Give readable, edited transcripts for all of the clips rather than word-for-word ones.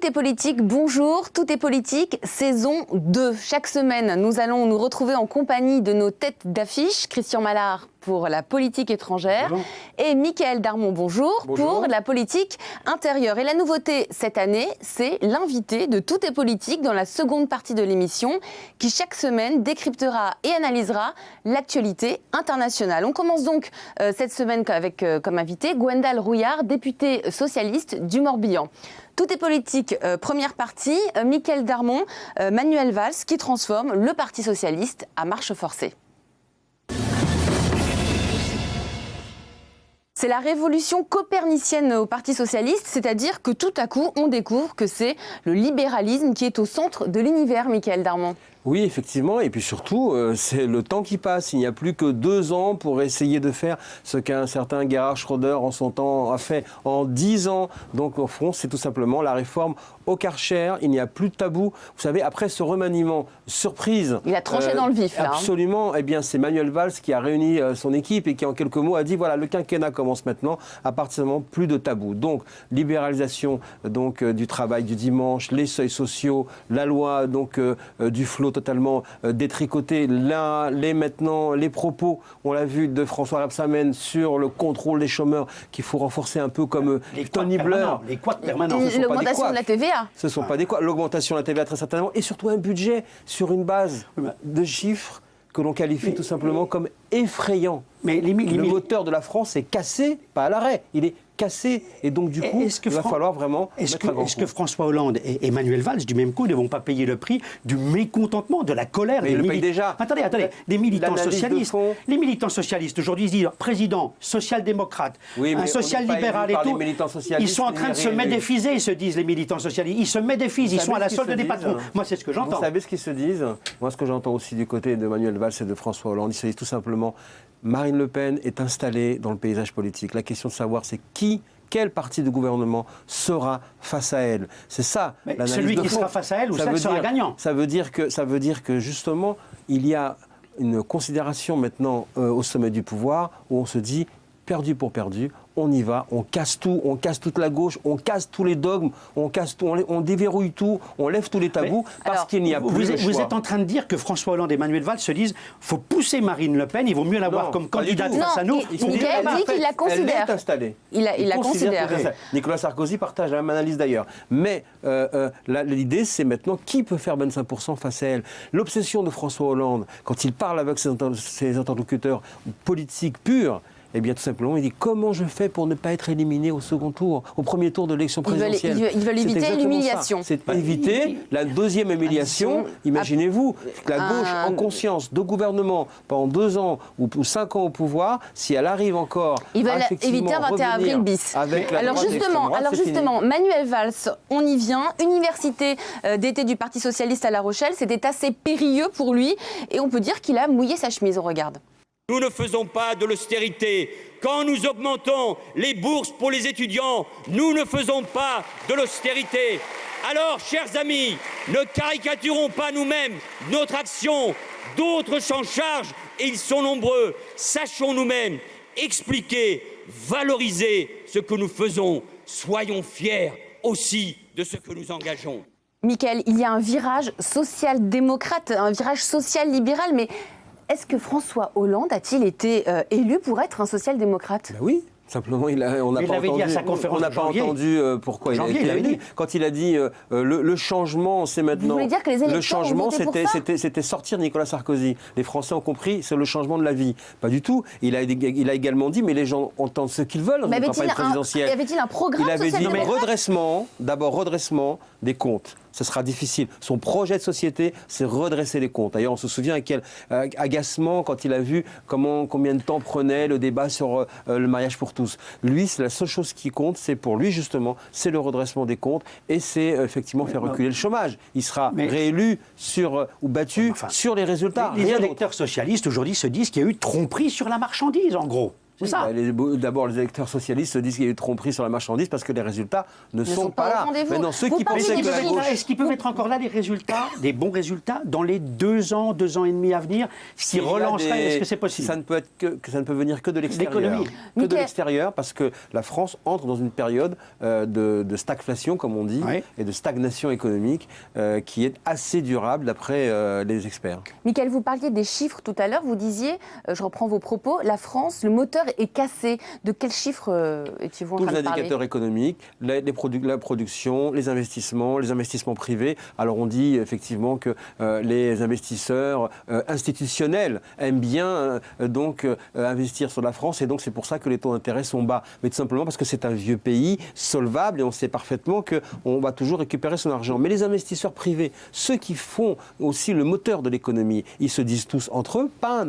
est politique, bonjour, tout est politique, saison 2. Chaque semaine, nous allons nous retrouver en compagnie de nos têtes d'affiche, Christian Mallard pour la politique étrangère et Mickaël Darmon, bonjour, pour la politique intérieure. Et la nouveauté cette année, c'est l'invité de Tout est politique dans la seconde partie de l'émission qui chaque semaine décryptera et analysera l'actualité internationale. On commence donc cette semaine avec comme invité Gwendal Rouillard, députée socialiste du Morbihan. Tout est politique, première partie, Mickaël Darmon, Manuel Valls qui transforme le Parti socialiste à marche forcée. C'est la révolution copernicienne au Parti socialiste, c'est-à-dire que tout à coup, on découvre que c'est le libéralisme qui est au centre de l'univers, Mickaël Darmon. Oui, effectivement, et puis surtout, c'est le temps qui passe. Il n'y a plus que 2 ans pour essayer de faire ce qu'un certain Gerhard Schröder en son temps a fait en 10 ans. Donc, au fond, c'est tout simplement la réforme au Karcher. Il n'y a plus de tabou. Vous savez, après ce remaniement surprise... Il a tranché dans le vif, là. Absolument. Eh bien, c'est Manuel Valls qui a réuni son équipe et qui, en quelques mots, a dit, voilà, le quinquennat commence maintenant. À partir de ce moment, plus de tabou. Donc, libéralisation du travail du dimanche, les seuils sociaux, la loi du flot totalement détricoté. Là, maintenant, les propos, on l'a vu, de François Rebsamen sur le contrôle des chômeurs qu'il faut renforcer un peu comme Tony Blair. Les couacs permanents. L'augmentation de la TVA. Ce ne sont pas des couacs. L'augmentation de la TVA, très certainement. Et surtout un budget sur une base de chiffres que l'on qualifie tout simplement comme effrayant. Mais le moteur de la France est cassé, pas à l'arrêt. Il est cassé. Et donc, du coup, il va falloir vraiment mettre un grand coup. Est-ce que François Hollande et Emmanuel Valls, du même coup, ne vont pas payer le prix du mécontentement, de la colère des militants? Déjà. Attendez, des militants socialistes. Les militants socialistes, aujourd'hui, ils disent président, social-démocrate, un social-libéral et tout. Ils sont en train de se médéphiser, ils se disent, les militants socialistes. Ils se médéphisent, ils sont à la solde des patrons. Moi, c'est ce que j'entends. Vous savez ce qu'ils se disent? Moi, ce que j'entends aussi du côté de Manuel Valls et de François Hollande, ils se disent tout simplement, Marine Le Pen est installée dans le paysage politique. La question de savoir, c'est quel parti de gouvernement sera face à elle? C'est ça l'analyse. Celui qui sera face à elle ou celle qui sera gagnant. Ça veut dire que justement, il y a une considération maintenant au sommet du pouvoir où on se dit perdu pour perdu, on y va, on casse tout, on casse toute la gauche, on casse tous les dogmes, on casse tout, on déverrouille tout, on lève tous les tabous parce qu'il n'y a plus de choix. Vous êtes en train de dire que François Hollande et Emmanuel Valls se disent faut pousser Marine Le Pen, il vaut mieux l'avoir comme candidate face à nous. Mickaël dit qu'il la considère. Elle est installée. Il la considère. Nicolas Sarkozy partage la même analyse d'ailleurs. Mais l'idée, c'est maintenant qui peut faire 25% face à elle. L'obsession de François Hollande, quand il parle avec ses interlocuteurs politiques purs, eh bien, tout simplement, il dit comment je fais pour ne pas être éliminé au second tour, au premier tour de l'élection présidentielle. Ils veulent éviter l'humiliation. C'est éviter la deuxième humiliation. Imaginez-vous que la gauche, en conscience, de gouvernement, pendant 2 ans ou 5 ans au pouvoir, si elle arrive encore ils veulent éviter un 21 avril bis. Alors justement, Manuel Valls, on y vient. Université d'été du Parti socialiste à La Rochelle, c'était assez périlleux pour lui. Et on peut dire qu'il a mouillé sa chemise. On regarde. Nous ne faisons pas de l'austérité. Quand nous augmentons les bourses pour les étudiants, nous ne faisons pas de l'austérité. Alors, chers amis, ne caricaturons pas nous-mêmes notre action. D'autres s'en chargent et ils sont nombreux. Sachons nous-mêmes expliquer, valoriser ce que nous faisons. Soyons fiers aussi de ce que nous engageons. Mickaël, il y a un virage social-démocrate, un virage social-libéral, mais... Est-ce que François Hollande a-t-il été élu pour être un social-démocrate? Oui. Simplement, on n'a pas entendu pourquoi il a été élu. Quand il a dit le changement, c'est maintenant. Vous voulez dire que les électeurs le changement, c'était sortir Nicolas Sarkozy. Les Français ont compris, c'est le changement de la vie. Pas du tout. Il a également dit, mais les gens entendent ce qu'ils veulent dans une campagne présidentielle. Avait-il un programme social-démocrate? Il avait dit redressement des comptes. Ce sera difficile. Son projet de société, c'est redresser les comptes. D'ailleurs, on se souvient à quel agacement quand il a vu combien de temps prenait le débat sur le mariage pour tous. Lui, c'est la seule chose qui compte, c'est pour lui justement, c'est le redressement des comptes et c'est effectivement faire reculer le chômage. Il sera réélu ou battu sur les résultats. Les électeurs socialistes aujourd'hui se disent qu'il y a eu tromperie sur la marchandise, en gros. C'est ça. D'abord, les électeurs socialistes se disent qu'il y a eu tromperie sur la marchandise parce que les résultats ne sont pas là. Maintenant, ceux qui pensaient que la gauche... Est-ce qu'ils peuvent être encore là, les résultats, des bons résultats, dans les 2 ans et demi à venir, ce qui relancerait, est-ce que c'est possible? Ça ne peut venir que de l'extérieur. Que de l'extérieur, parce que la France entre dans une période de stagflation, comme on dit, et de stagnation économique qui est assez durable d'après les experts. Michael, vous parliez des chiffres tout à l'heure, vous disiez, je reprends vos propos, la France, le moteur est cassé. De quels chiffres étiez-vous en train de parler? Tous les indicateurs économiques, la production, les investissements privés. Alors on dit effectivement que les investisseurs institutionnels aiment bien investir sur la France, et donc c'est pour ça que les taux d'intérêt sont bas. Mais tout simplement parce que c'est un vieux pays solvable et on sait parfaitement qu'on va toujours récupérer son argent. Mais les investisseurs privés, ceux qui font aussi le moteur de l'économie, ils se disent tous entre eux, pas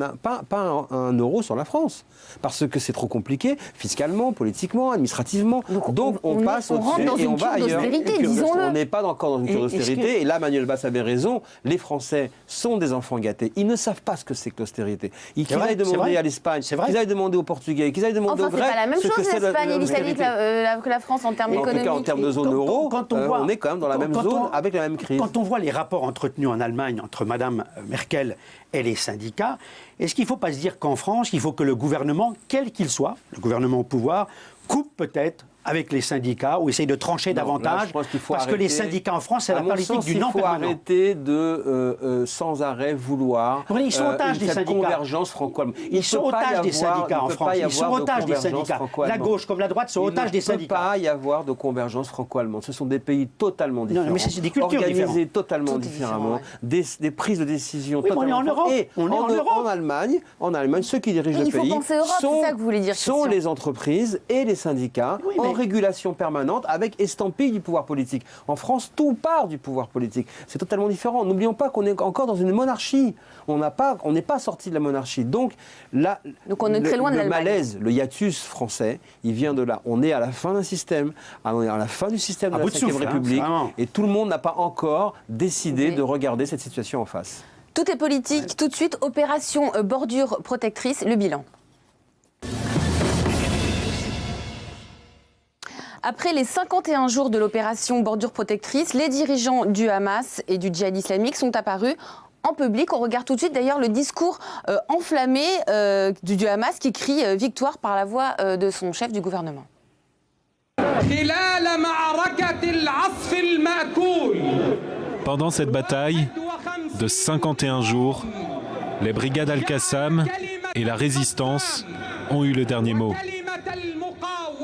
un euro sur la France. Parce que c'est trop compliqué, fiscalement, politiquement, administrativement. Donc on passe au-dessus et on va ailleurs. On n'est pas encore dans une cure d'austérité. Et là, Manuel Valls avait raison. Les Français sont des enfants gâtés. Ils ne savent pas ce que c'est que l'austérité. Qu'ils aillent demander à l'Espagne, qu'ils aillent demander aux Portugais, qu'ils aillent demander aux Grecs. C'est pas la même chose, l'Espagne et l'Italie que la France en termes économiques. En termes de zone euro, on est quand même dans la même zone avec la même crise. Quand on voit les rapports entretenus en Allemagne entre Mme Merkel et les syndicats, est-ce qu'il ne faut pas se dire qu'en France, il faut que le gouvernement, quel qu'il soit, le gouvernement au pouvoir, coupe peut-être avec les syndicats ou essaye de trancher davantage, parce que les syndicats en France, c'est la politique du non permanent. Il faut arrêter de sans arrêt vouloir ils sont otages des syndicats. Convergence franco-allemande. Ils sont otages des syndicats en France. Ils sont otages des syndicats. La gauche comme la droite sont otages des syndicats. Il ne peut pas y avoir de convergence franco-allemande. Ce sont des pays totalement différents. Non, mais c'est des cultures organisés totalement différemment, des prises de décision totalement différentes. On est en Europe. En Allemagne, ceux qui dirigent le pays sont les entreprises et les syndicats en régulation permanente avec estampille du pouvoir politique. En France, tout part du pouvoir politique. C'est totalement différent. N'oublions pas qu'on est encore dans une monarchie. On n'est pas sorti de la monarchie. Donc on est très loin de le malaise, le hiatus français, il vient de là. On est à la fin d'un système, on est à la fin du système de la Ve République, et tout le monde n'a pas encore décidé de regarder cette situation en face. Tout est politique. Tout de suite, opération bordure protectrice, le bilan. Après les 51 jours de l'opération bordure protectrice, les dirigeants du Hamas et du djihad islamique sont apparus en public. On regarde tout de suite d'ailleurs le discours enflammé du Hamas qui crie victoire par la voix de son chef du gouvernement. Pendant cette bataille de 51 jours, les brigades Al-Qassam et la résistance ont eu le dernier mot.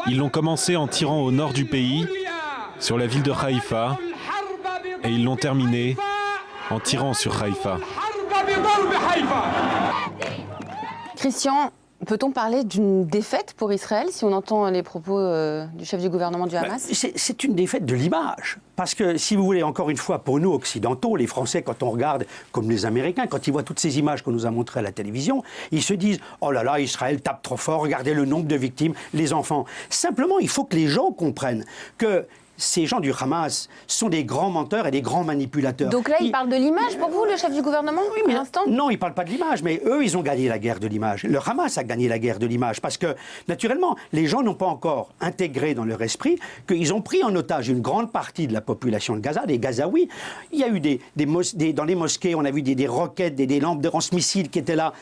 Ils l'ont commencé en tirant au nord du pays, sur la ville de Haïfa, et ils l'ont terminé en tirant sur Haïfa. Christian, peut-on parler d'une défaite pour Israël si on entend les propos du chef du gouvernement du Hamas? C'est une défaite de l'image. Parce que, si vous voulez, encore une fois, pour nous occidentaux, les Français, quand on regarde, comme les Américains, quand ils voient toutes ces images qu'on nous a montrées à la télévision, ils se disent « Oh là là, Israël tape trop fort, regardez le nombre de victimes, les enfants ». Simplement, il faut que les gens comprennent que ces gens du Hamas sont des grands menteurs et des grands manipulateurs. Donc là, il parle de l'image pour vous, le chef du gouvernement, oui, mais non, il ne parle pas de l'image, mais eux, ils ont gagné la guerre de l'image. Le Hamas a gagné la guerre de l'image parce que, naturellement, les gens n'ont pas encore intégré dans leur esprit qu'ils ont pris en otage une grande partie de la population de Gaza, des Gazaouis. Il y a eu dans les mosquées, on a vu des roquettes, des lampes de lance-missiles qui étaient là.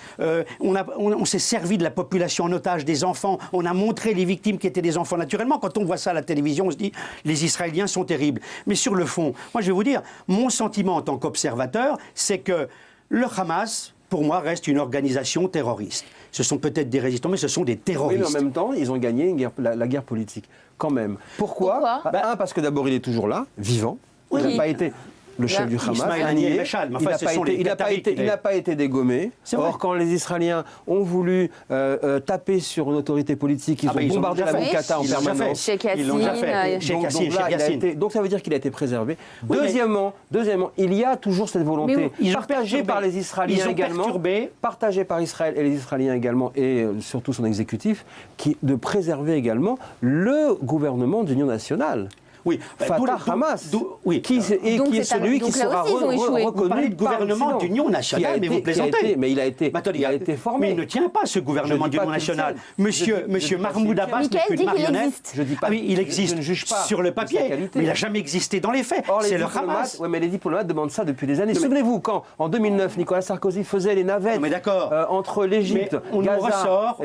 On s'est servi de la population en otage, des enfants. On a montré les victimes qui étaient des enfants. Naturellement, quand on voit ça à la télévision, on se dit les Israéliens sont terribles. Mais sur le fond, moi je vais vous dire, mon sentiment en tant qu'observateur, c'est que le Hamas, pour moi, reste une organisation terroriste. Ce sont peut-être des résistants, mais ce sont des terroristes. Oui, mais en même temps, ils ont gagné la guerre politique, quand même. Pourquoi? Parce que d'abord, il est toujours là, vivant. Il n'a pas été... Le chef du Hamas il n'a pas été dégommé. Or, quand les Israéliens ont voulu taper sur une autorité politique, ils ont bombardé la Moukata en permanence. Donc ça veut dire qu'il a été préservé. Deuxièmement, il y a toujours cette volonté partagée par les Israéliens également, partagée par Israël et les Israéliens également, et surtout son exécutif, de préserver également le gouvernement d'union nationale. Oui. Fatah, Hamas. Oui. Qui est celui qui sera reconnu. Vous parlez de gouvernement d'union nationale, mais vous plaisantez. Mais il a été formé. Mais il ne tient pas, ce gouvernement d'union nationale. Monsieur Mahmoud Abbas n'est qu'une marionnette. Oui, il existe sur le papier, mais il n'a jamais existé dans les faits. C'est le Hamas. Oui, mais les diplomates demandent ça depuis des années. Souvenez-vous, quand, en 2009, Nicolas Sarkozy faisait les navettes entre l'Égypte, Gaza,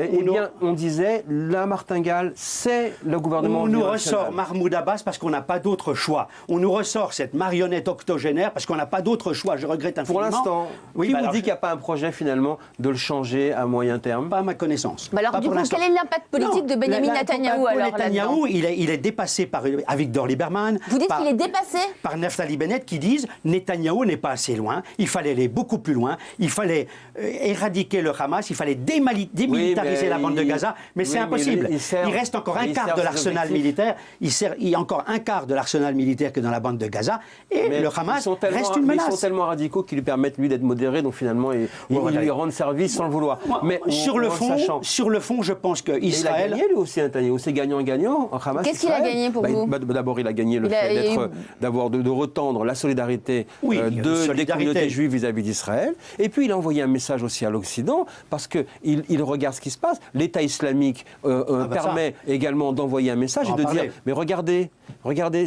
on disait, la martingale, c'est le gouvernement d'union nationale. On nous ressort Mahmoud Abbas parce qu'on n'a pas d'autre choix. On nous ressort cette marionnette octogénaire parce qu'on n'a pas d'autre choix. Je regrette infiniment. Pour l'instant, qui vous dit qu'il n'y a pas un projet finalement de le changer à moyen terme? Pas à ma connaissance. Alors du coup, quel est l'impact politique de Benjamin Netanyahou alors Netanyahou, il est dépassé par Avigdor Lieberman. Vous dites qu'il est dépassé? Par Naftali Bennett qui disent Netanyahou n'est pas assez loin, il fallait aller beaucoup plus loin, il fallait éradiquer le Hamas, il fallait démilitariser la bande de Gaza, mais c'est impossible. Il reste encore un quart de l'arsenal militaire, il y a encore un quart de l'arsenal militaire que dans la bande de Gaza, et le Hamas reste une menace. Ils sont tellement radicaux qu'ils lui permettent, lui, d'être modéré, donc finalement, ils lui rendent service sans le vouloir. Mais sur le fond, je pense qu'Israël... Il a gagné, lui aussi, Netanyahou, c'est gagnant-gagnant. Qu'est-ce qu'il a gagné pour vous? D'abord, il a gagné le fait de retendre la solidarité des communautés juives vis-à-vis d'Israël. Et puis, il a envoyé un message aussi à l'Occident, parce qu'il regarde ce qui se passe. L'État islamique permet également d'envoyer un message et de dire, mais regardez,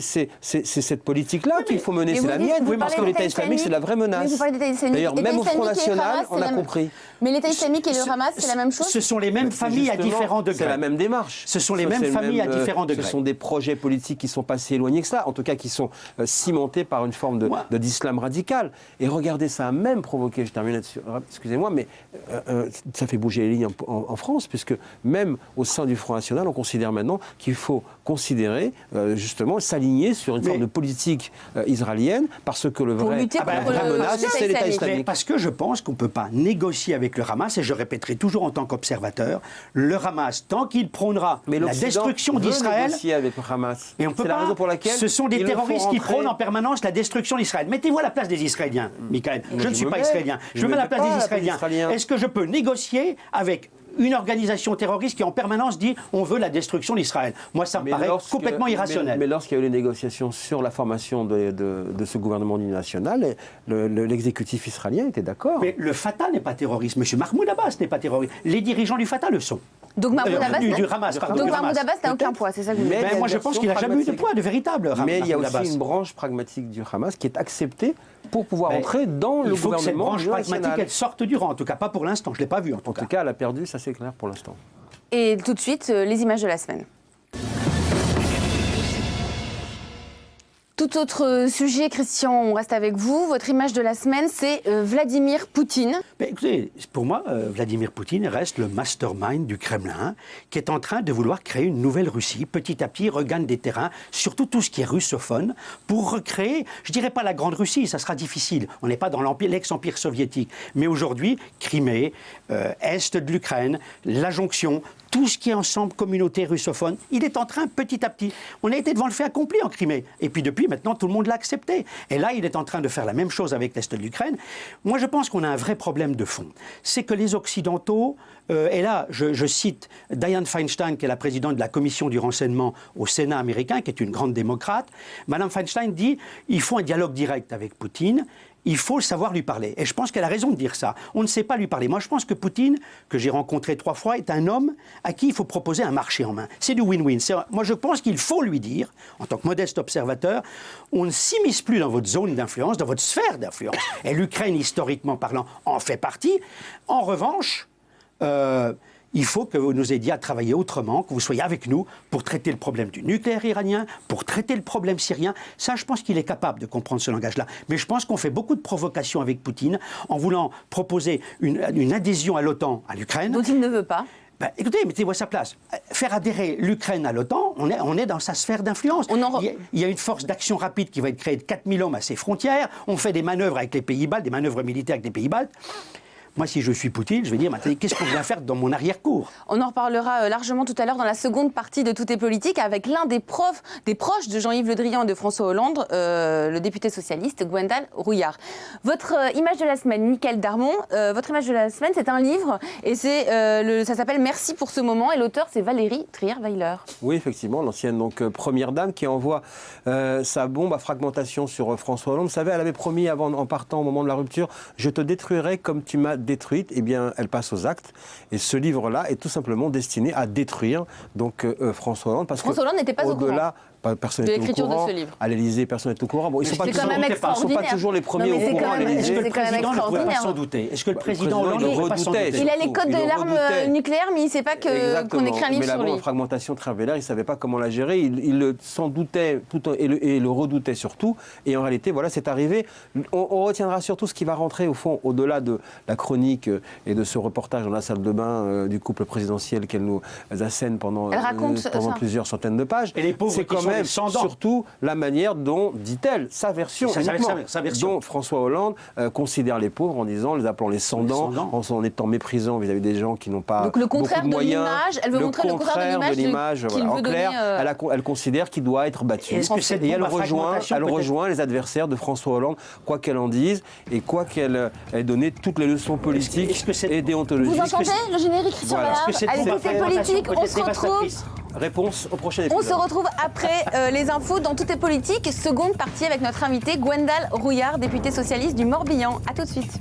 c'est cette politique-là qu'il faut mener, c'est la mienne. Parce que l'État islamique, c'est la vraie menace. D'ailleurs, même au Front National, on a compris. Mais l'État islamique et le Hamas, c'est la même chose? Ce sont les mêmes familles à différents degrés. C'est la même démarche. Ce sont les mêmes familles à différents degrés. Ce sont des projets politiques qui sont pas si éloignés que ça, en tout cas qui sont cimentés par une forme d'islam radical. Et regardez, ça a même provoqué, je termine là-dessus, excusez-moi, mais ça fait bouger les lignes en France, puisque même au sein du Front National, on considère maintenant qu'il faut considérer, justement, s'aligner sur une forme de politique israélienne, parce que la vraie menace, c'est l'État islamique. Parce que je pense qu'on ne peut pas négocier avec le Hamas, et je répéterai toujours en tant qu'observateur, le Hamas, tant qu'il prônera la destruction d'Israël... négocier avec le Hamas. Et on peut pas. Raison pour laquelle ce sont des terroristes qui prônent en permanence la destruction d'Israël. Mettez-vous à la place des Israéliens, Michael. Je ne suis pas israélien. Je me mets à la place des Israéliens. Est-ce que je peux négocier avec une organisation terroriste qui en permanence dit on veut la destruction d'Israël? Moi, ça me paraît complètement irrationnel. Mais lorsqu'il y a eu les négociations sur la formation de ce gouvernement d'union nationale, l'exécutif israélien était d'accord. Mais le Fatah n'est pas terroriste. M. Mahmoud Abbas n'est pas terroriste. Les dirigeants du Fatah le sont. Donc Mahmoud Abbas n'a aucun poids, c'est ça que vous dites? Mais moi, je pense qu'il n'a jamais eu de poids, de véritable. Mais il y a aussi une branche pragmatique du Hamas qui est acceptée pour pouvoir entrer dans le gouvernement. Il faut que cette branche pragmatique elle sorte du rang, en tout cas pas pour l'instant. Je ne l'ai pas vu en tout cas. En tout cas, elle a perdu, ça c'est clair pour l'instant. Et tout de suite, les images de la semaine. Tout autre sujet, Christian, on reste avec vous. Votre image de la semaine, c'est Vladimir Poutine. Mais écoutez, pour moi, Vladimir Poutine reste le mastermind du Kremlin, qui est en train de vouloir créer une nouvelle Russie. Petit à petit, il regagne des terrains, surtout tout ce qui est russophone, pour recréer, je ne dirais pas la Grande Russie, ça sera difficile. On n'est pas dans l'ex-empire soviétique. Mais aujourd'hui, Crimée, Est de l'Ukraine, la jonction, tout ce qui est ensemble communauté russophone, il est en train petit à petit. On a été devant le fait accompli en Crimée. Et puis depuis, maintenant, tout le monde l'a accepté. Et là, il est en train de faire la même chose avec l'Est de l'Ukraine. Moi, je pense qu'on a un vrai problème de fond. C'est que les Occidentaux, et là, je cite Dianne Feinstein, qui est la présidente de la commission du renseignement au Sénat américain, qui est une grande démocrate. Madame Feinstein dit, il faut un dialogue direct avec Poutine. Il faut savoir lui parler. Et je pense qu'elle a raison de dire ça. On ne sait pas lui parler. Moi, je pense que Poutine, que j'ai rencontré 3 fois, est un homme à qui il faut proposer un marché en main. C'est du win-win. Moi, je pense qu'il faut lui dire, en tant que modeste observateur, on ne s'immisce plus dans votre zone d'influence, dans votre sphère d'influence. Et l'Ukraine, historiquement parlant, en fait partie. En revanche... il faut que vous nous aidiez à travailler autrement, que vous soyez avec nous pour traiter le problème du nucléaire iranien, pour traiter le problème syrien. Ça, je pense qu'il est capable de comprendre ce langage-là. Mais je pense qu'on fait beaucoup de provocations avec Poutine en voulant proposer une adhésion à l'OTAN à l'Ukraine. Dont il ne veut pas. Écoutez, mettez-vous à sa place. Faire adhérer l'Ukraine à l'OTAN, on est dans sa sphère d'influence. Il y a une force d'action rapide qui va être créée de 4000 hommes à ses frontières. On fait des manœuvres avec les pays baltes, des manœuvres militaires avec les pays baltes. Moi, si je suis Poutine, je vais dire, qu'est-ce qu'on vient faire dans mon arrière-cour? On en reparlera largement tout à l'heure dans la seconde partie de Tout est politique avec l'un des proches de Jean-Yves Le Drian et de François Hollande, le député socialiste Gwendal Rouillard. Votre image de la semaine, Mickaël Darmon, votre image de la semaine, c'est un livre et ça s'appelle Merci pour ce moment et l'auteur, c'est Valérie Trierweiler. Oui, effectivement, l'ancienne première dame qui envoie sa bombe à fragmentation sur François Hollande. Vous savez, elle avait promis en partant au moment de la rupture, je te détruirai comme tu m'as détruite. Eh bien, elle passe aux actes. Et ce livre-là est tout simplement destiné à détruire François Hollande. François Hollande n'était pas au courant. Personne n'est au courant. À l'Élysée, personne n'est au courant. Bon, ils ne sont pas toujours les premiers au courant à l'Élysée. Est-ce que le président ne pouvait pas s'en douter? Est-ce que le président Hollande ne pouvait pas s'en douter? Il a les codes de l'arme nucléaire, mais il ne sait pas qu'on écrit un livre sur lui. Mais la fragmentation Trierweiler, il ne savait pas comment la gérer. Il s'en doutait et le redoutait surtout. Et en réalité, voilà, c'est arrivé. On retiendra surtout ce qui va rentrer, au fond, au-delà de la chronique et de ce reportage dans la salle de bain du couple présidentiel qu'elle nous assène pendant plusieurs centaines de pages. Et les pauvres, c'est quand même surtout la manière dont, dit-elle, sa version, dont François Hollande considère les pauvres en les appelant les sans-dents, en étant méprisant vis-à-vis des gens qui n'ont pas donc le contraire beaucoup de moyens. Elle veut montrer le contraire de l'image. En clair, elle considère qu'il doit être battu. Et elle rejoint les adversaires de François Hollande, quoi qu'elle en dise, et quoi qu'elle ait donné toutes les leçons politiques et déontologiques. Vous entendez le générique, Christian Ballard? Allez, Tout est politique, on se retrouve. Réponse au prochain épisode. On se retrouve après les infos dans Tout est politique, seconde partie avec notre invité Gwendal Rouillard, député socialiste du Morbihan. A tout de suite.